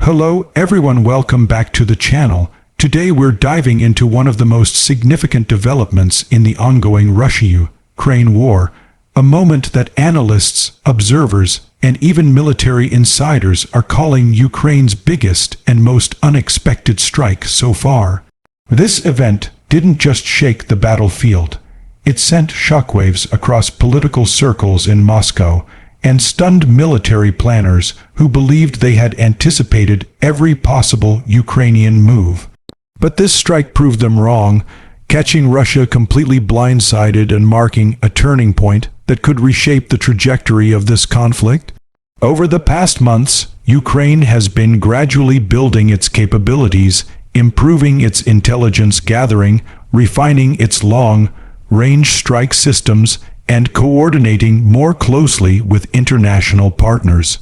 Hello everyone, welcome back to the channel. Today we're diving into one of the most significant developments in the ongoing Russia-Ukraine war, a moment that analysts, observers, and even military insiders are calling Ukraine's biggest and most unexpected strike so far. This event didn't just shake the battlefield. It sent shockwaves across political circles in Moscow and stunned military planners who believed they had anticipated every possible Ukrainian move. But this strike proved them wrong, catching Russia completely blindsided and marking a turning point that could reshape the trajectory of this conflict. Over the past months, Ukraine has been gradually building its capabilities, improving its intelligence gathering, refining its long-range strike systems, and coordinating more closely with international partners.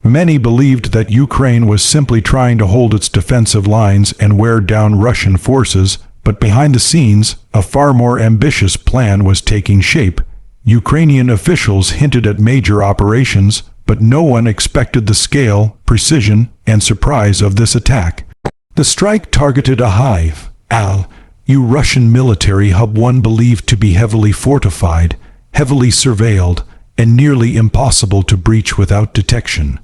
Many believed that Ukraine was simply trying to hold its defensive lines and wear down Russian forces, but behind the scenes, a far more ambitious plan was taking shape. Ukrainian officials hinted at major operations, but no one expected the scale, precision, and surprise of this attack. The strike targeted a Russian military hub, one believed to be heavily fortified, heavily surveilled, and nearly impossible to breach without detection.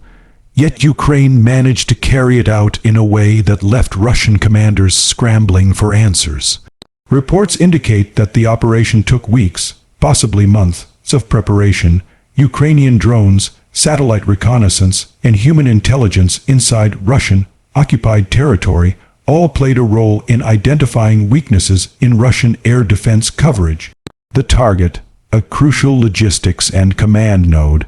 Yet Ukraine managed to carry it out in a way that left Russian commanders scrambling for answers. Reports indicate that the operation took weeks, possibly months, of preparation. Ukrainian drones, satellite reconnaissance, and human intelligence inside Russian-occupied territory all played a role in identifying weaknesses in Russian air defense coverage. The target, a crucial logistics and command node,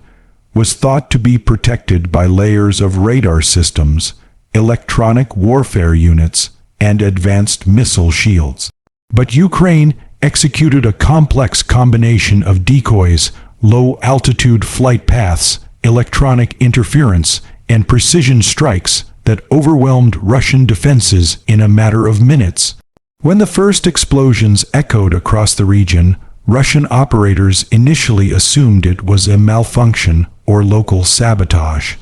was thought to be protected by layers of radar systems, electronic warfare units, and advanced missile shields. But Ukraine executed a complex combination of decoys, low-altitude flight paths, electronic interference, and precision strikes that overwhelmed Russian defenses in a matter of minutes. When the first explosions echoed across the region, Russian operators initially assumed it was a malfunction or local sabotage.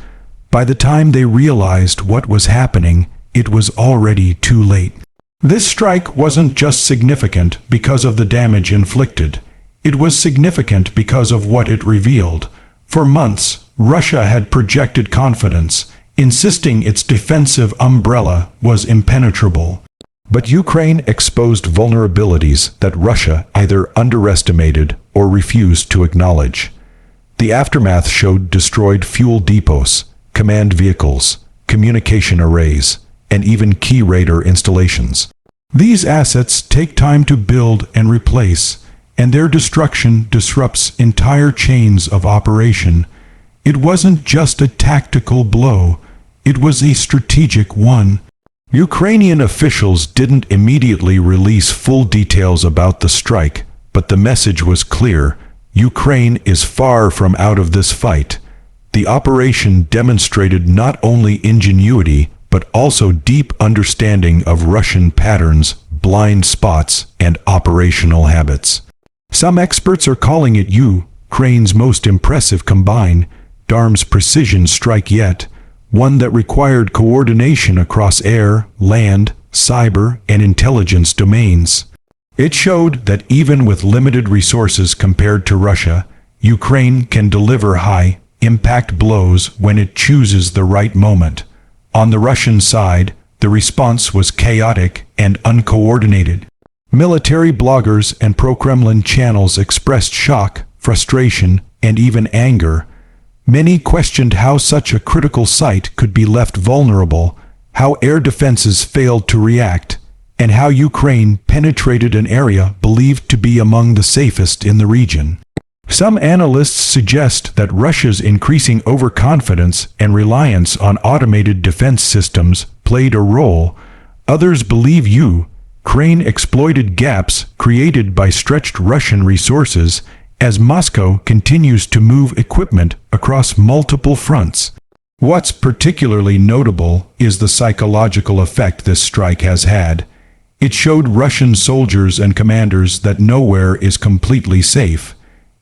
By the time they realized what was happening, it was already too late. This strike wasn't just significant because of the damage inflicted. It was significant because of what it revealed. For months, Russia had projected confidence, insisting its defensive umbrella was impenetrable. But Ukraine exposed vulnerabilities that Russia either underestimated or refused to acknowledge. The aftermath showed destroyed fuel depots, command vehicles, communication arrays, and even key radar installations. These assets take time to build and replace, and their destruction disrupts entire chains of operation. It wasn't just a tactical blow, it was a strategic one. Ukrainian officials didn't immediately release full details about the strike, but the message was clear: Ukraine is far from out of this fight. The operation demonstrated not only ingenuity, but also deep understanding of Russian patterns, blind spots, and operational habits. Some experts are calling it Ukraine's most impressive combined arms precision strike yet, one that required coordination across air, land, cyber, and intelligence domains. It showed that even with limited resources compared to Russia, Ukraine can deliver high-impact blows when it chooses the right moment. On the Russian side, the response was chaotic and uncoordinated. Military bloggers and pro-Kremlin channels expressed shock, frustration, and even anger. Many questioned how such a critical site could be left vulnerable, how air defenses failed to react, and how Ukraine penetrated an area believed to be among the safest in the region. Some analysts suggest that Russia's increasing overconfidence and reliance on automated defense systems played a role. Others believe Ukraine exploited gaps created by stretched Russian resources as Moscow continues to move equipment across multiple fronts. What's particularly notable is the psychological effect this strike has had. It showed Russian soldiers and commanders that nowhere is completely safe.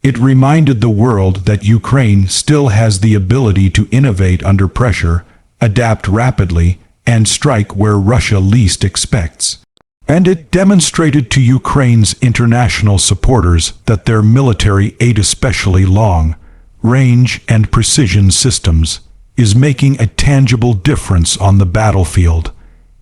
It reminded the world that Ukraine still has the ability to innovate under pressure, adapt rapidly, and strike where Russia least expects. And it demonstrated to Ukraine's international supporters that their military aid, especially long-range and precision systems, is making a tangible difference on the battlefield.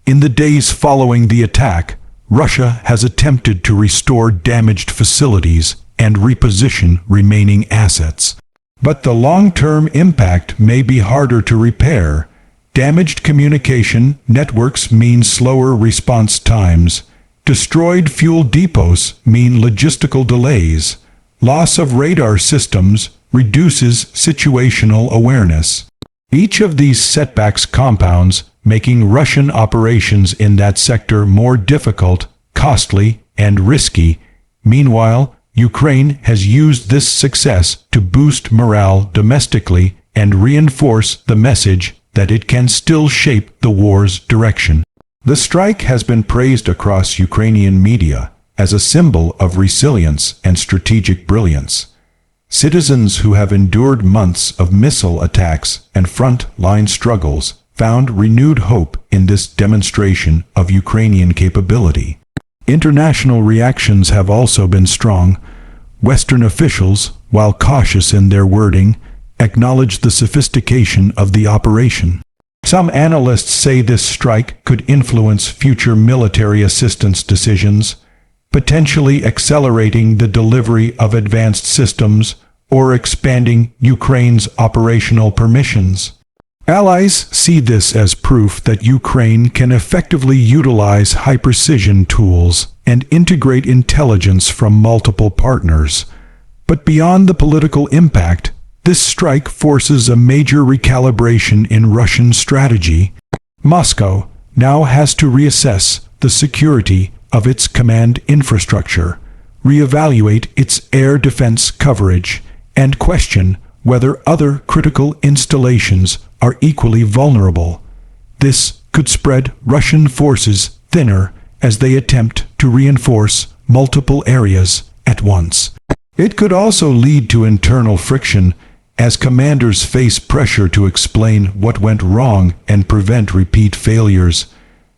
In the days following the attack, Russia has attempted to restore damaged facilities and reposition remaining assets. But the long-term impact may be harder to repair. Damaged communication networks mean slower response times. Destroyed fuel depots mean logistical delays. Loss of radar systems reduces situational awareness. Each of these setbacks compounds, making Russian operations in that sector more difficult, costly, and risky. Meanwhile, Ukraine has used this success to boost morale domestically and reinforce the message that it can still shape the war's direction. The strike has been praised across Ukrainian media as a symbol of resilience and strategic brilliance. Citizens who have endured months of missile attacks and front-line struggles found renewed hope in this demonstration of Ukrainian capability. International reactions have also been strong. Western officials, while cautious in their wording, acknowledge the sophistication of the operation. Some analysts say this strike could influence future military assistance decisions, potentially accelerating the delivery of advanced systems or expanding Ukraine's operational permissions. Allies see this as proof that Ukraine can effectively utilize high-precision tools and integrate intelligence from multiple partners. But beyond the political impact, this strike forces a major recalibration in Russian strategy. Moscow now has to reassess the security of its command infrastructure, reevaluate its air defense coverage, and question whether other critical installations are equally vulnerable. This could spread Russian forces thinner as they attempt to reinforce multiple areas at once. It could also lead to internal friction as commanders face pressure to explain what went wrong and prevent repeat failures.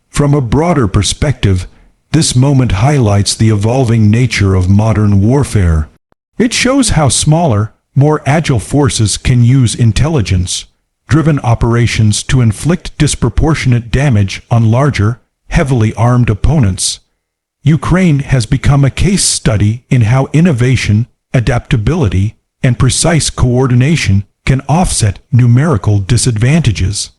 From a broader perspective, this moment highlights the evolving nature of modern warfare. It shows how smaller, more agile forces can use intelligence-driven operations to inflict disproportionate damage on larger, heavily armed opponents. Ukraine has become a case study in how innovation, adaptability, and precise coordination can offset numerical disadvantages.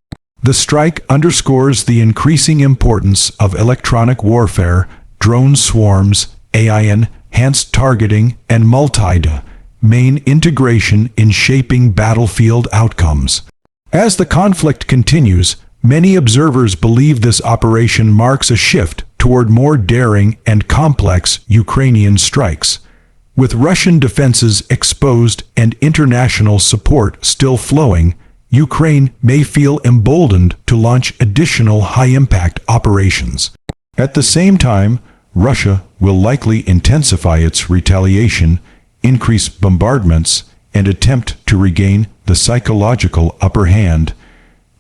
The strike underscores the increasing importance of electronic warfare, drone swarms, AI-enhanced targeting, and multi-domain integration in shaping battlefield outcomes. As the conflict continues, many observers believe this operation marks a shift toward more daring and complex Ukrainian strikes. With Russian defenses exposed and international support still flowing, Ukraine may feel emboldened to launch additional high-impact operations. At the same time, Russia will likely intensify its retaliation, increase bombardments, and attempt to regain the psychological upper hand.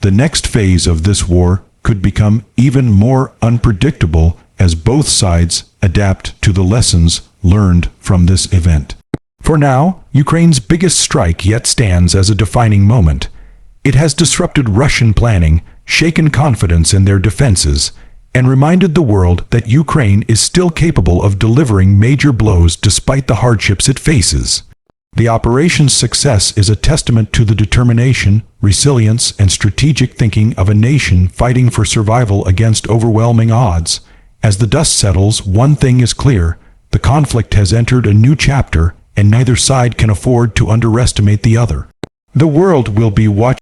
The next phase of this war could become even more unpredictable as both sides adapt to the lessons learned from this event. For now, Ukraine's biggest strike yet stands as a defining moment. It has disrupted Russian planning, shaken confidence in their defenses, and reminded the world that Ukraine is still capable of delivering major blows despite the hardships it faces. The operation's success is a testament to the determination, resilience, and strategic thinking of a nation fighting for survival against overwhelming odds. As the dust settles, one thing is clear: the conflict has entered a new chapter, and neither side can afford to underestimate the other. The world will be watching